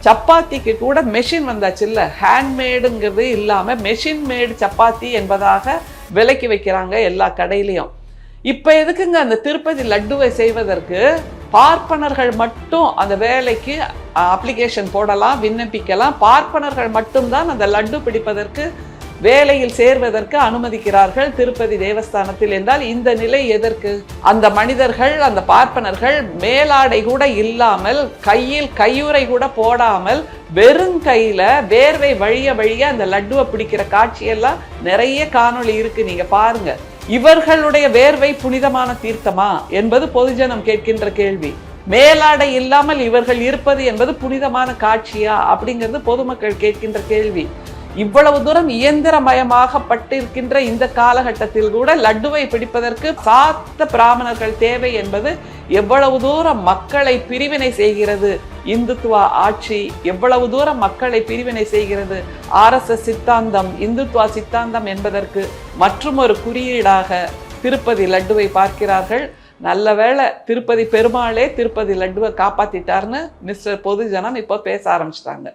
சப்பாத்திக்கு கூட மெஷின் வந்தாச்சு இல்ல, ஹேண்ட்மேடுங்கிறது இல்லாம மெஷின் மேடு சப்பாத்தி என்பதாக விலைக்கு வைக்கிறாங்க எல்லா கடையிலையும். இப்ப எதுக்குங்க அந்த திருப்பதி லட்டுவை செய்வதற்கு பார்ப்பனர்கள் மட்டும் அந்த வேலைக்கு அப்ளிகேஷன் போடலாம், விண்ணப்பிக்கலாம். பார்ப்பனர்கள் மட்டும்தான் அந்த லட்டு பிடிப்பதற்கு வேலையில் சேர்வதற்கு அனுமதிக்கிறார்கள் திருப்பதி தேவஸ்தானத்தில் என்றால் இந்த நிலை எதற்கு? அந்த மனிதர்கள், அந்த பார்ப்பனர்கள் மேலாடை கூட இல்லாமல், கையில் கையுறை கூட போடாமல், வெறும் கையில வேர்வை வழிய வழிய அந்த லட்டுவை பிடிக்கிற காட்சியெல்லாம் நிறைய காணொளி இருக்கு, நீங்க பாருங்க. இவர்களுடைய வேர்வை புனிதமான தீர்த்தமா என்பது பொதுஜனம் கேட்கின்ற கேள்வி. மேலாடை இல்லாமல் இவர்கள் இருப்பது என்பது புனிதமான காட்சியா அப்படிங்கிறது பொதுமக்கள் கேட்கின்ற கேள்வி. இவ்வளவு தூரம் இயந்திரமயமாகப்பட்டிருக்கின்ற இந்த காலகட்டத்தில் கூட லட்டுவை பிடிப்பதற்கு சாத்த பிராமணர்கள் தேவை என்பது எவ்வளவு தூரம் மக்களை பிரிவினை செய்கிறது. இந்துத்துவா ஆட்சி எவ்வளவு தூரம் மக்களை பிரிவினை செய்கிறது. RSS சித்தாந்தம், இந்துத்துவா சித்தாந்தம் என்பதற்கு மற்றும் ஒரு குறியீடாக திருப்பதி லட்டுவை பார்க்கிறார்கள். நல்ல வேளை திருப்பதி பெருமாளே திருப்பதி லட்டுவை காப்பாத்திட்டார்னு மிஸ்டர் பொதுஜனம் இப்போ பேச ஆரம்பிச்சிட்டாங்க.